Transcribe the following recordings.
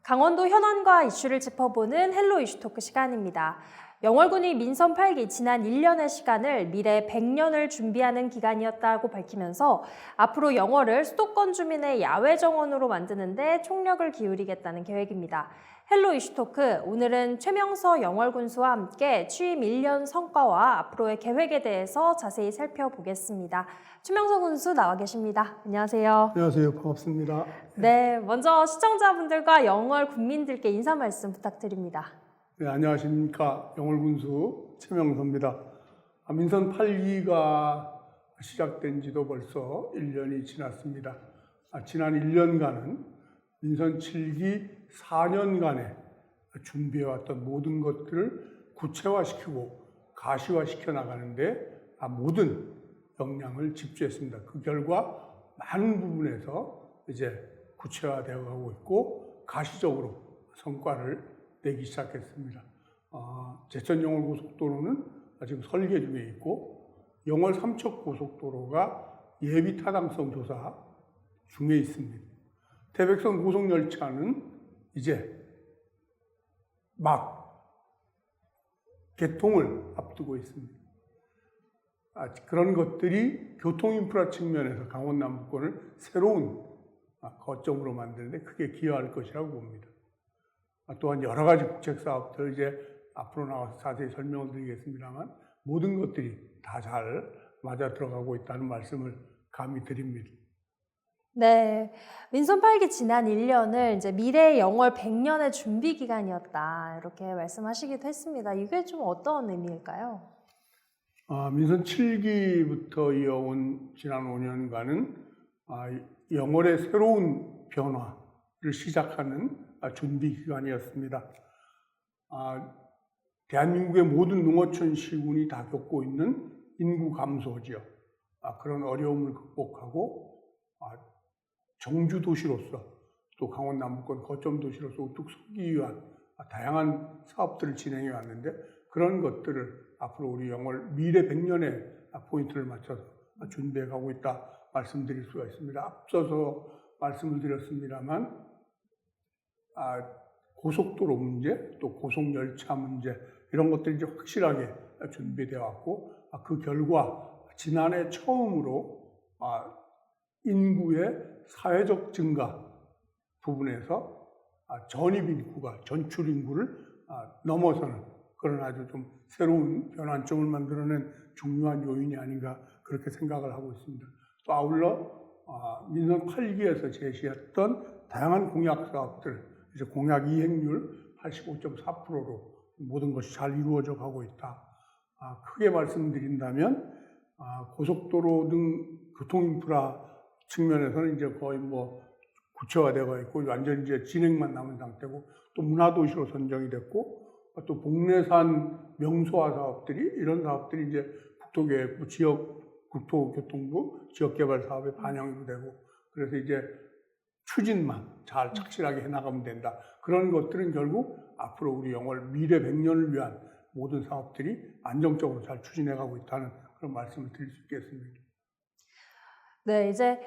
강원도 현안과 이슈를 짚어보는 헬로 이슈 토크 시간입니다. 영월군이 민선 8기 지난 1년의 시간을 미래 100년을 준비하는 기간이었다고 밝히면서 앞으로 영월을 수도권 주민의 야외 정원으로 만드는 데 총력을 기울이겠다는 계획입니다. 헬로 이슈 토크, 오늘은 최명서 영월군수와 함께 취임 1년 성과와 앞으로의 계획에 대해서 자세히 살펴보겠습니다. 최명서 군수 나와 계십니다. 안녕하세요. 안녕하세요. 반갑습니다. 네, 먼저 시청자분들과 영월 군민들께 인사 말씀 부탁드립니다. 네, 안녕하십니까. 영월군수 최명서입니다. 민선 8기가 시작된 지도 벌써 1년이 지났습니다. 지난 1년간은 민선 7기 4년간에 준비해왔던 모든 것들을 구체화시키고 가시화시켜 나가는데 모든 역량을 집중했습니다. 그 결과 많은 부분에서 이제 구체화되어 가고 있고 가시적으로 성과를 내기 시작했습니다. 제천 영월 고속도로는 지금 설계 중에 있고 영월 삼척 고속도로가 예비 타당성 조사 중에 있습니다. 태백선 고속열차는 이제 막 개통을 앞두고 있습니다. 그런 것들이 교통인프라 측면에서 강원 남부권을 새로운 거점으로 만드는데 크게 기여할 것이라고 봅니다. 또한 여러 가지 국책 사업들 이제 앞으로 나와서 자세히 설명을 드리겠습니다만 모든 것들이 다 잘 맞아 들어가고 있다는 말씀을 감히 드립니다. 네, 민선 8기 지난 1년을 이제 미래 영월 100년의 준비 기간이었다 이렇게 말씀하시기도 했습니다. 이게 좀 어떤 의미일까요? 민선 7기부터 이어온 지난 5년간은 영월의 새로운 변화를 시작하는 준비 기간이었습니다. 대한민국의 모든 농어촌 시군이 다 겪고 있는 인구 감소지요. 그런 어려움을 극복하고 정주 도시로서 또 강원 남부권 거점 도시로서 우뚝 서기 위한 다양한 사업들을 진행해 왔는데 그런 것들을 앞으로 우리 영월 미래 100년에 포인트를 맞춰서 준비해 가고 있다 말씀드릴 수가 있습니다. 앞서서 말씀을 드렸습니다만 고속도로 문제 또 고속열차 문제 이런 것들이 이제 확실하게 준비되어 왔고 그 결과 지난해 처음으로 인구의 사회적 증가 부분에서 전입인구가 전출인구를 넘어서는 그런 아주 좀 새로운 변환점을 만들어낸 중요한 요인이 아닌가 그렇게 생각을 하고 있습니다. 또 아울러 민선 8기에서 제시했던 다양한 공약 사업들 이제 공약 이행률 85.4%로 모든 것이 잘 이루어져 가고 있다. 크게 말씀드린다면 고속도로 등 교통인프라 측면에서는 이제 거의 구체화되어 있고 완전히 이제 진행만 남은 상태고 또 문화도시로 선정이 됐고 또 복례산 명소화 사업들이 이런 사업들이 이제 국토계획부 국토교통부 지역개발 사업에 반영이 되고 그래서 이제 추진만 잘 착실하게 해나가면 된다. 그런 것들은 결국 앞으로 우리 영월 미래 100년을 위한 모든 사업들이 안정적으로 잘 추진해가고 있다는 그런 말씀을 드릴 수 있겠습니다. 네, 이제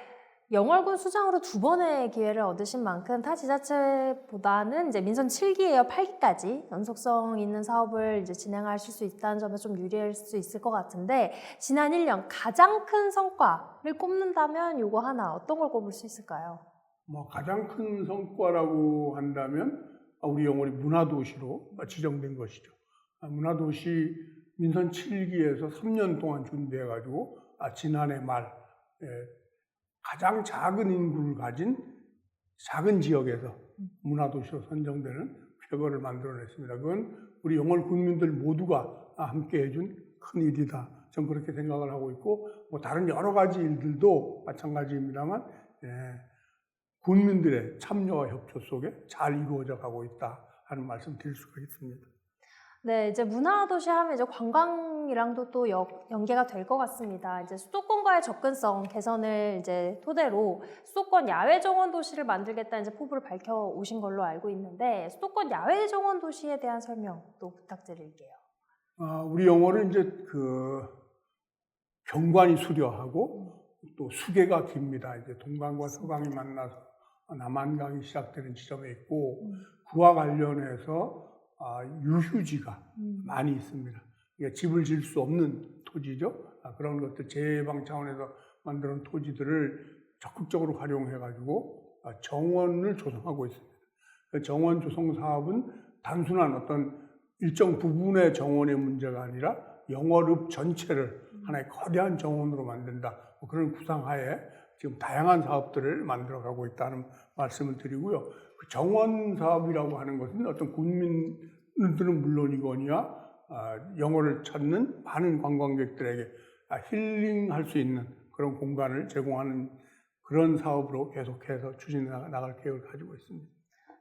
영월군 수장으로 2번의 기회를 얻으신 만큼 타 지자체보다는 이제 민선 7기에요 8기까지 연속성 있는 사업을 이제 진행하실 수 있다는 점에 좀 유리할 수 있을 것 같은데 지난 1년 가장 큰 성과를 꼽는다면 이거 하나 어떤 걸 꼽을 수 있을까요? 가장 큰 성과라고 한다면 우리 영월이 문화도시로 지정된 것이죠. 문화도시 민선 7기에서 3년 동안 준비해가지고 지난해 말 가장 작은 인구를 가진 작은 지역에서 문화도시로 선정되는 쾌거를 만들어냈습니다. 그건 우리 영월 군민들 모두가 함께 해준 큰 일이다. 저는 그렇게 생각을 하고 있고 다른 여러 가지 일들도 마찬가지입니다만 군민들의 참여와 협조 속에 잘 이루어져 가고 있다 하는 말씀 드릴 수가 있습니다. 네, 이제 문화도시 하면 이제 관광이랑도 또 연계가 될 것 같습니다. 이제 수도권과의 접근성 개선을 이제 토대로 수도권 야외 정원 도시를 만들겠다는 이제 포부를 밝혀 오신 걸로 알고 있는데 수도권 야외 정원 도시에 대한 설명 또 부탁드릴게요. 우리 영월은 이제 경관이 수려하고 또 수계가 깁니다. 이제 동강과 서강이 만나서 남한강이 시작되는 지점에 있고 그와 관련해서 유휴지가 많이 있습니다. 그러니까 집을 지을 수 없는 토지죠. 그런 것들 재해방 차원에서 만드는 토지들을 적극적으로 활용해가지고 정원을 조성하고 있습니다. 정원 조성 사업은 단순한 어떤 일정 부분의 정원의 문제가 아니라 영월읍 전체를 하나의 거대한 정원으로 만든다. 그런 구상하에 지금 다양한 사업들을 만들어가고 있다는 말씀을 드리고요. 그 정원 사업이라고 하는 것은 어떤 국민들은 물론이거니와 영월을 찾는 많은 관광객들에게 힐링할 수 있는 그런 공간을 제공하는 그런 사업으로 계속해서 추진해 나갈 계획을 가지고 있습니다.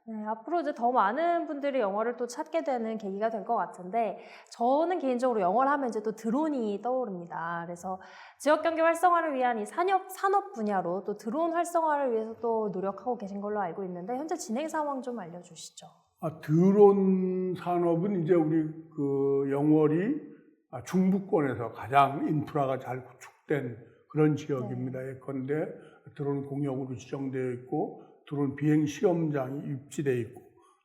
네, 앞으로 이제 더 많은 분들이 영월을 또 찾게 되는 계기가 될 것 같은데, 저는 개인적으로 영월 하면 이제 또 드론이 떠오릅니다. 그래서 지역 경제 활성화를 위한 이 산업 분야로 또 드론 활성화를 위해서 또 노력하고 계신 걸로 알고 있는데, 현재 진행 상황 좀 알려주시죠. 드론 산업은 이제 우리 그 영월이 중부권에서 가장 인프라가 잘 구축된 그런 지역입니다. 네. 예컨대 드론 공역으로 지정되어 있고 드론 비행 시험장이 입지되어 있고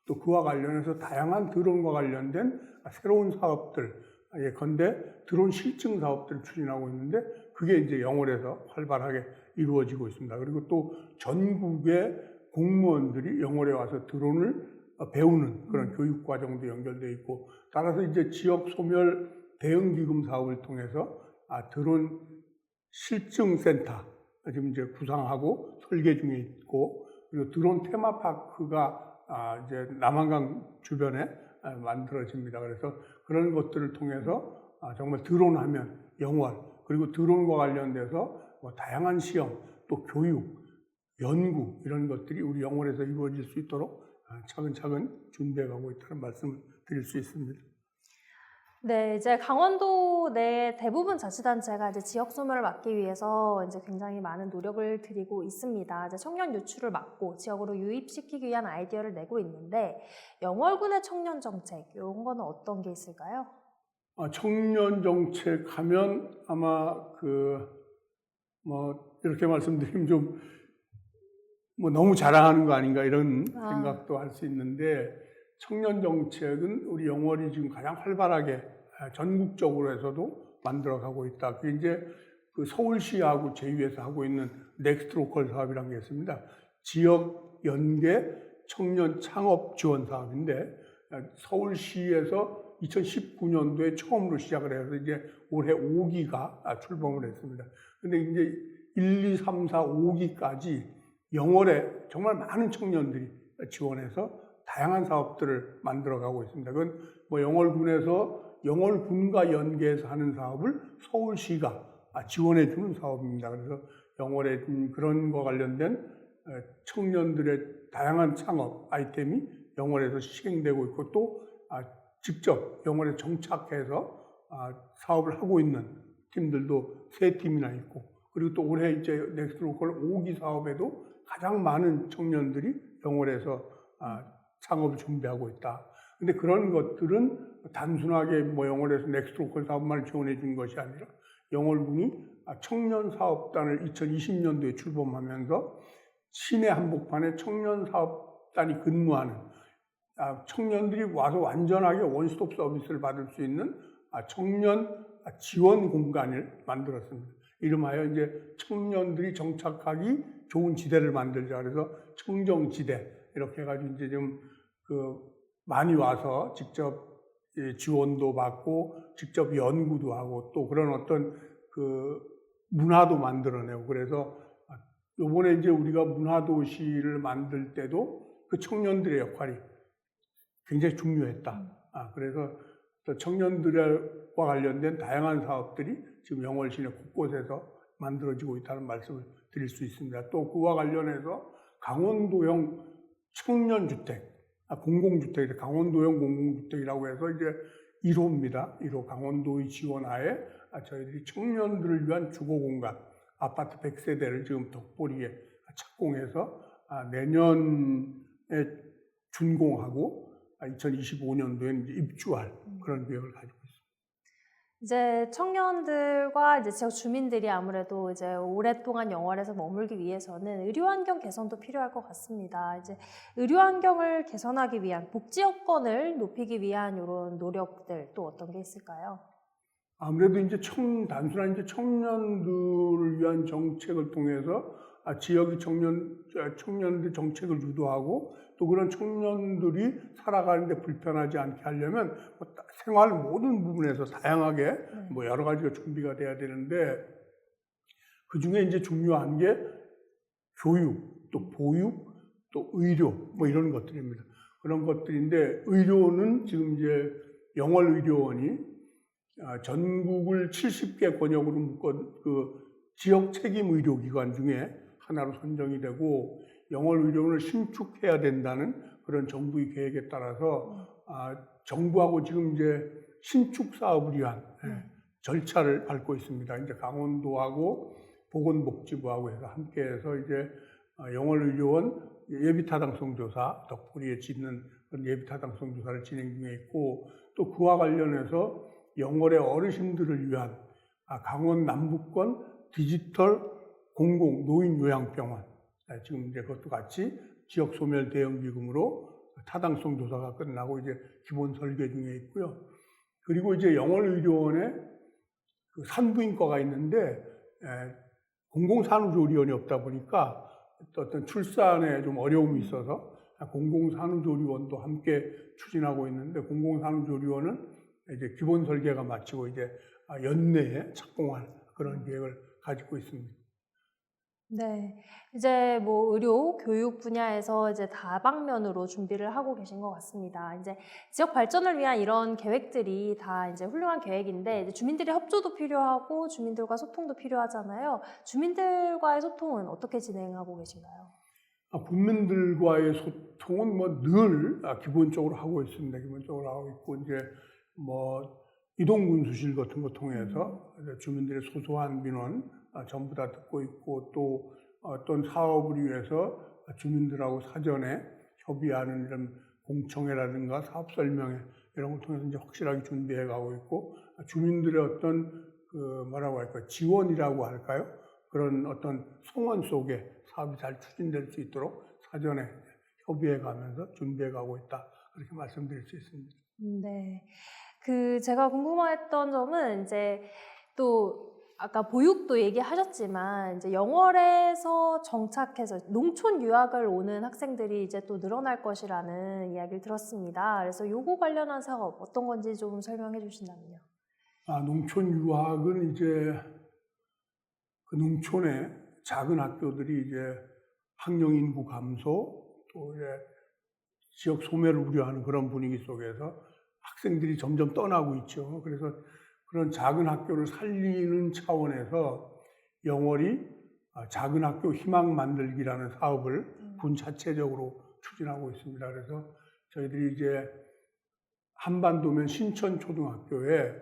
또 그와 관련해서 다양한 드론과 관련된 새로운 사업들, 예컨대 드론 실증 사업들을 추진하고 있는데 그게 이제 영월에서 활발하게 이루어지고 있습니다. 그리고 또 전국의 공무원들이 영월에 와서 드론을 배우는 그런 교육 과정도 연결되어 있고 따라서 이제 지역 소멸 대응 기금 사업을 통해서 드론 실증 센터 지금 이제 구상하고 설계 중에 있고 그리고 드론 테마파크가 이제 남한강 주변에 만들어집니다. 그래서 그런 것들을 통해서 정말 드론 하면 영월 그리고 드론과 관련돼서 다양한 시험 또 교육 연구 이런 것들이 우리 영월에서 이루어질 수 있도록 차근차근 준비해가고 있다는 말씀을 드릴 수 있습니다. 네, 이제 강원도 내 대부분 자치단체가 이제 지역 소멸을 막기 위해서 이제 굉장히 많은 노력을 들이고 있습니다. 이제 청년 유출을 막고 지역으로 유입시키기 위한 아이디어를 내고 있는데 영월군의 청년 정책 이런 거는 어떤 게 있을까요? 청년 정책 하면 아마 이렇게 말씀드리면 좀 너무 자랑하는 거 아닌가 이런 생각도 할 수 있는데 청년 정책은 우리 영월이 지금 가장 활발하게 전국적으로 해서도 만들어가고 있다. 그게 이제 그 서울시하고 제2에서 하고 있는 넥스트 로컬 사업이라는 게 있습니다. 지역 연계 청년 창업 지원 사업인데 서울시에서 2019년도에 처음으로 시작을 해서 이제 올해 5기가 출범을 했습니다. 근데 이제 1, 2, 3, 4, 5기까지 영월에 정말 많은 청년들이 지원해서 다양한 사업들을 만들어가고 있습니다. 그건 영월군에서 영월군과 연계해서 하는 사업을 서울시가 지원해주는 사업입니다. 그래서 영월에 그런 거 관련된 청년들의 다양한 창업 아이템이 영월에서 시행되고 있고 또 직접 영월에 정착해서 사업을 하고 있는 팀들도 3팀이나 있고 그리고 또 올해 이제 넥스트 로컬 5기 사업에도 가장 많은 청년들이 영월에서 창업을 준비하고 있다. 근데 그런 것들은 단순하게 영월에서 넥스트 로컬 사업만을 지원해 준 것이 아니라 영월군이 청년 사업단을 2020년도에 출범하면서 시내 한복판에 청년 사업단이 근무하는 청년들이 와서 완전하게 원스톱 서비스를 받을 수 있는 청년 지원 공간을 만들었습니다. 이름하여 이제 청년들이 정착하기 좋은 지대를 만들자. 그래서 청정지대 이렇게 해가지고 이제 좀 많이 와서 직접 지원도 받고 직접 연구도 하고 또 그런 어떤 문화도 만들어내고 그래서 요번에 이제 우리가 문화도시를 만들 때도 그 청년들의 역할이 굉장히 중요했다. 그래서 청년들과 관련된 다양한 사업들이 지금 영월 시내 곳곳에서 만들어지고 있다는 말씀을 드릴 수 있습니다. 또 그와 관련해서 강원도형 청년주택, 공공주택, 강원도형 공공주택이라고 해서 이제 1호입니다. 1호 강원도의 지원하에 저희들이 청년들을 위한 주거공간, 아파트 100세대를 지금 덕보리에 착공해서 내년에 준공하고 2025년도에 이제 입주할 그런 계획을 가지고 있습니다. 이제 청년들과 이제 지역 주민들이 아무래도 이제 오랫동안 영월에서 머물기 위해서는 의료 환경 개선도 필요할 것 같습니다. 이제 의료 환경을 개선하기 위한 복지 여건을 높이기 위한 이런 노력들 또 어떤 게 있을까요? 아무래도 이제 단순한 이제 청년들을 위한 정책을 통해서 지역의 청년들 정책을 유도하고 또 그런 청년들이 살아가는데 불편하지 않게 하려면 생활 모든 부분에서 다양하게 뭐 여러 가지가 준비가 돼야 되는데 그 중에 이제 중요한 게 교육, 또 보육, 또 의료 뭐 이런 것들입니다. 그런 것들인데 의료는 지금 이제 영월의료원이 전국을 70개 권역으로 묶은 그 지역 책임 의료기관 중에 하나로 선정이 되고 영월의료원을 신축해야 된다는 그런 정부의 계획에 따라서 정부하고 지금 이제 신축 사업을 위한 절차를 밟고 있습니다. 이제 강원도하고 보건복지부하고 해서 함께해서 이제 영월의료원 예비타당성 조사, 덕분에 짓는 그런 예비타당성 조사를 진행 중에 있고 또 그와 관련해서 영월의 어르신들을 위한 강원 남부권 디지털 공공 노인 요양병원 지금 이제 그것도 같이 지역 소멸 대응 기금으로 타당성 조사가 끝나고 이제 기본 설계 중에 있고요. 그리고 이제 영월의료원에 그 산부인과가 있는데 공공산후조리원이 없다 보니까 어떤 출산에 좀 어려움이 있어서 공공산후조리원도 함께 추진하고 있는데 공공산후조리원은 이제 기본 설계가 마치고 이제 연내에 착공할 그런 계획을 가지고 있습니다. 네, 이제 뭐 의료, 교육 분야에서 이제 다방면으로 준비를 하고 계신 것 같습니다. 이제 지역 발전을 위한 이런 계획들이 다 이제 훌륭한 계획인데 이제 주민들의 협조도 필요하고 주민들과 소통도 필요하잖아요. 주민들과의 소통은 어떻게 진행하고 계신가요? 국민들과의 소통은 뭐 늘 기본적으로 하고 있습니다. 기본적으로 하고 있고 이제 뭐 이동군수실 같은 거 통해서 주민들의 소소한 민원 전부 다 듣고 있고 또 어떤 사업을 위해서 주민들하고 사전에 협의하는 이런 공청회라든가 사업 설명회 이런 걸 통해서 이제 확실하게 준비해 가고 있고 주민들의 어떤 그 뭐라고 할까요? 지원이라고 할까요? 그런 어떤 송원 속에 사업이 잘 추진될 수 있도록 사전에 협의해 가면서 준비해 가고 있다. 그렇게 말씀드릴 수 있습니다. 네. 제가 궁금했던 점은 이제 또 아까 보육도 얘기하셨지만 이제 영월에서 정착해서 농촌 유학을 오는 학생들이 이제 또 늘어날 것이라는 이야기를 들었습니다. 그래서 요거 관련한 사업 어떤 건지 좀 설명해 주신다면요. 농촌 유학은 이제 그 농촌의 작은 학교들이 이제 학령 인구 감소 또 이제 지역 소멸을 우려하는 그런 분위기 속에서 학생들이 점점 떠나고 있죠. 그래서 그런 작은 학교를 살리는 차원에서 영월이 작은 학교 희망 만들기라는 사업을 분자체적으로 추진하고 있습니다. 그래서 저희들이 이제 한반도면 신천초등학교에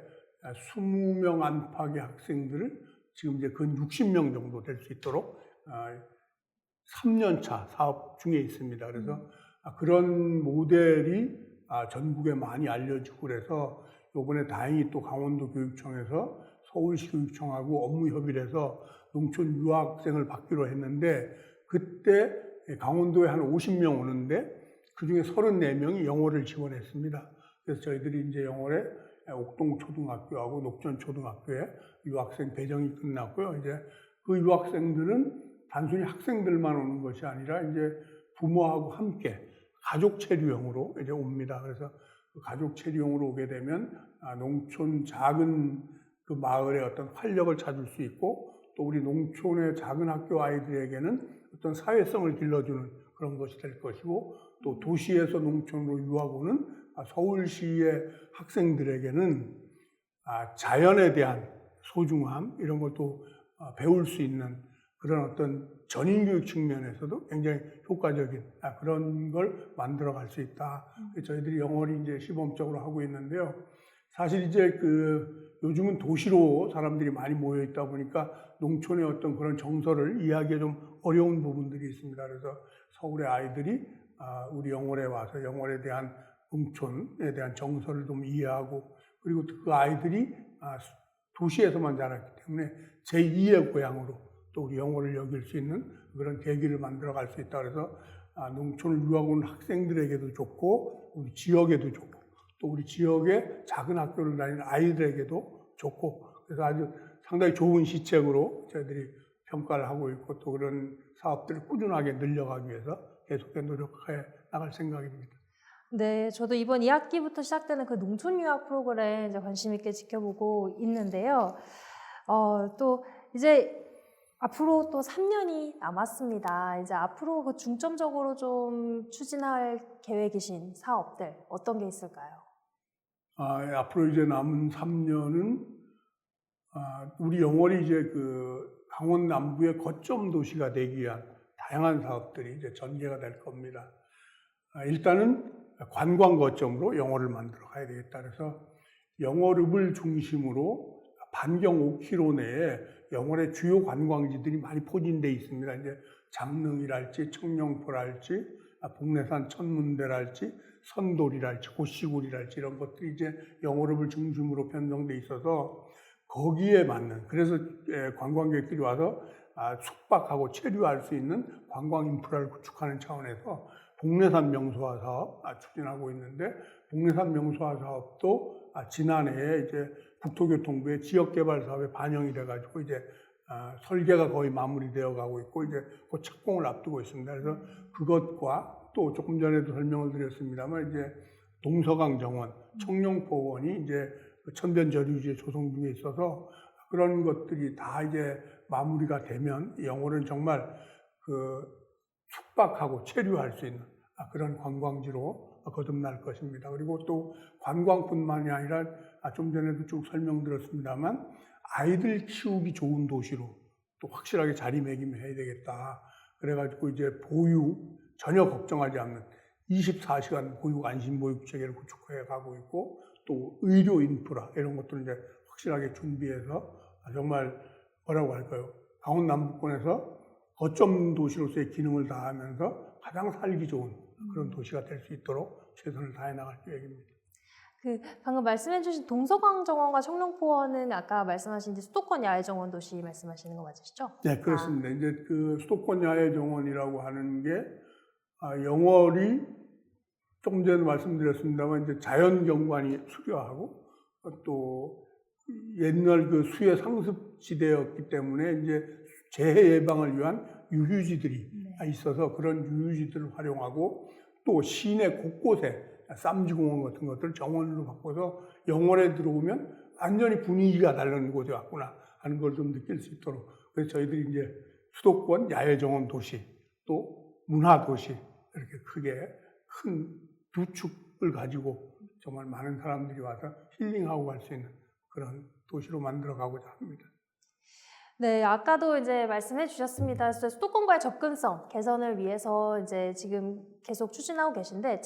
20명 안팎의 학생들을 지금 이제 근 60명 정도 될 수 있도록 3년차 사업 중에 있습니다. 그래서 그런 모델이 전국에 많이 알려지고 그래서 이번에 다행히 또 강원도 교육청에서 서울시 교육청하고 업무 협의를 해서 농촌 유학생을 받기로 했는데 그때 강원도에 한 50명 오는데 그중에 34명이 영월을 지원했습니다. 그래서 저희들이 이제 영월에 옥동초등학교하고 녹전초등학교에 유학생 배정이 끝났고요. 이제 그 유학생들은 단순히 학생들만 오는 것이 아니라 이제 부모하고 함께 가족 체류형으로 이제 옵니다. 그래서 그 가족 체류형으로 오게 되면 농촌 작은 그 마을의 어떤 활력을 찾을 수 있고 또 우리 농촌의 작은 학교 아이들에게는 어떤 사회성을 길러주는 그런 것이 될 것이고 또 도시에서 농촌으로 유학 오는 서울시의 학생들에게는 자연에 대한 소중함 이런 것도 배울 수 있는 그런 어떤 전인교육 측면에서도 굉장히 효과적인 그런 걸 만들어갈 수 있다. 저희들이 영월이 이제 시범적으로 하고 있는데요. 사실 이제 요즘은 도시로 사람들이 많이 모여 있다 보니까 농촌의 어떤 그런 정서를 이해하기가 좀 어려운 부분들이 있습니다. 그래서 서울의 아이들이 우리 영월에 와서 영월에 대한 농촌에 대한 정서를 좀 이해하고 그리고 그 아이들이 도시에서만 자랐기 때문에 제2의 고향으로 또 우리 영어를 여길 수 있는 그런 계기를 만들어 갈 수 있다. 그래서 농촌을 유학 온 학생들에게도 좋고 우리 지역에도 좋고 또 우리 지역의 작은 학교를 다니는 아이들에게도 좋고 그래서 아주 상당히 좋은 시책으로 저희들이 평가를 하고 있고 또 그런 사업들을 꾸준하게 늘려가기 위해서 계속해서 노력해 나갈 생각입니다. 네, 저도 이번 2학기부터 시작되는 그 농촌 유학 프로그램 이제 관심 있게 지켜보고 있는데요. 또 이제 앞으로 또 3년이 남았습니다. 이제 앞으로 그 중점적으로 좀 추진할 계획이신 사업들 어떤 게 있을까요? 앞으로 이제 남은 3년은 우리 영월이 이제 그 강원 남부의 거점 도시가 되기 위한 다양한 사업들이 이제 전개가 될 겁니다. 일단은 관광 거점으로 영월을 만들어 가야 되겠다. 그래서 영월읍을 중심으로 반경 5km 내에 영월의 주요 관광지들이 많이 포진되어 있습니다. 이제 장릉이랄지 청룡포랄지 복례산 천문대랄지 선돌이랄지 고시골이랄지 이런 것들이 이제 영월읍을 중심으로 편성돼 있어서 거기에 맞는 그래서 관광객들이 와서 숙박하고 체류할 수 있는 관광 인프라를 구축하는 차원에서 복례산 명소화 사업 추진하고 있는데 복례산 명소화 사업도 지난해에 이제 국토교통부의 지역개발 사업에 반영이 돼가지고 이제 설계가 거의 마무리되어 가고 있고 이제 그 착공을 앞두고 있습니다. 그래서 그것과 또 조금 전에도 설명을 드렸습니다만 이제 동서강 정원, 청룡포원이 이제 천변저류지에 조성 중에 있어서 그런 것들이 다 이제 마무리가 되면 영월은 정말 그 숙박하고 체류할 수 있는 그런 관광지로 거듭날 것입니다. 그리고 또 관광뿐만이 아니라 좀 전에도 쭉 설명드렸습니다만 아이들 키우기 좋은 도시로 또 확실하게 자리매김해야 되겠다. 그래가지고 이제 보육 전혀 걱정하지 않는 24시간 보육 안심보육 체계를 구축해 가고 있고 또 의료 인프라 이런 것들을 이제 확실하게 준비해서 정말 뭐라고 할까요? 강원 남부권에서 거점 도시로서의 기능을 다하면서 가장 살기 좋은 그런 도시가 될 수 있도록 최선을 다해 나갈 계획입니다. 방금 말씀해주신 동서강 정원과 청룡포원은 아까 말씀하신 수도권 야외정원 도시 말씀하시는 거 맞으시죠? 네, 그렇습니다. 이제 그 수도권 야외정원이라고 하는 게 영월이 조금 전에 말씀드렸습니다만 이제 자연경관이 수려하고 또 옛날 그 수해 상습 지대였기 때문에 이제 재해 예방을 위한 유유지들이 있어서 그런 유유지들을 활용하고 또 시내 곳곳에 쌈지공원 같은 것들을 정원으로 바꿔서 영월에 들어오면 완전히 분위기가 다른 곳에 왔구나 하는 걸 좀 느낄 수 있도록 그래서 저희들이 이제 수도권 야외정원 도시 또 문화 도시 이렇게 크게 큰 두 축을 가지고 정말 많은 사람들이 와서 힐링하고 갈 수 있는 그런 도시로 만들어 가고자 합니다. 네, 아까도 이제 말씀해 주셨습니다. 수도권과의 접근성 개선을 위해서 이제 지금 계속 추진하고 계신데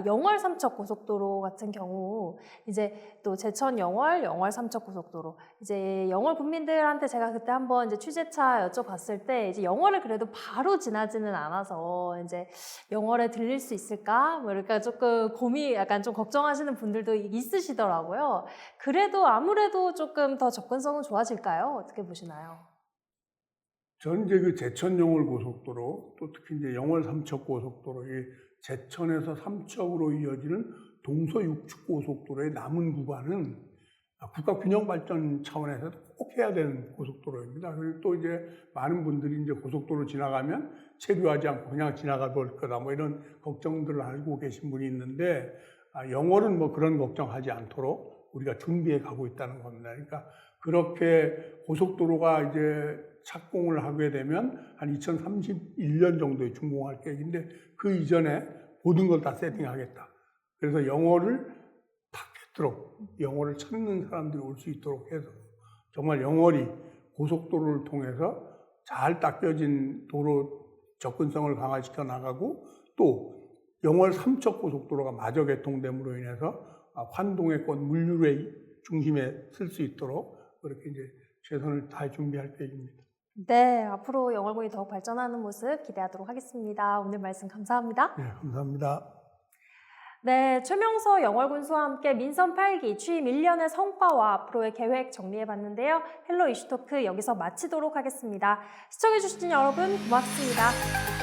영월 삼척 고속도로 같은 경우 이제 또 제천 영월 삼척 고속도로 이제 영월 국민들한테 제가 그때 한번 이제 취재차 여쭤봤을 때 이제 영월을 그래도 바로 지나지는 않아서 이제 영월에 들릴 수 있을까 뭐 그러니까 조금 약간 좀 걱정하시는 분들도 있으시더라고요. 그래도 아무래도 조금 더 접근성은 좋아질까요? 어떻게 보시나요? 저는 이제 그 제천 영월 고속도로 또 특히 이제 영월 삼척 고속도로 이 제천에서 삼척으로 이어지는 동서 육축 고속도로의 남은 구간은 국가 균형 발전 차원에서 꼭 해야 되는 고속도로입니다. 그리고 또 이제 많은 분들이 이제 고속도로 지나가면 체류하지 않고 그냥 지나가 볼 거다 뭐 이런 걱정들을 알고 계신 분이 있는데 영월은 뭐 그런 걱정하지 않도록 우리가 준비해 가고 있다는 겁니다. 그러니까 그렇게 고속도로가 이제 착공을 하게 되면 한 2031년 정도에 준공할 계획인데 그 이전에 모든 걸 다 세팅하겠다. 그래서 영월을 닦도록 영월을 찾는 사람들이 올 수 있도록 해서 정말 영월이 고속도로를 통해서 잘 닦여진 도로 접근성을 강화시켜 나가고 또 영월 삼척 고속도로가 마저 개통됨으로 인해서 환동해권 물류의 중심에 쓸 수 있도록 그렇게 이제 최선을 다해 준비할 계획입니다. 네, 앞으로 영월군이 더욱 발전하는 모습 기대하도록 하겠습니다. 오늘 말씀 감사합니다. 네, 감사합니다. 네, 최명서 영월군수와 함께 민선 8기 취임 1년의 성과와 앞으로의 계획 정리해봤는데요. 헬로 이슈토크 여기서 마치도록 하겠습니다. 시청해주신 여러분 고맙습니다.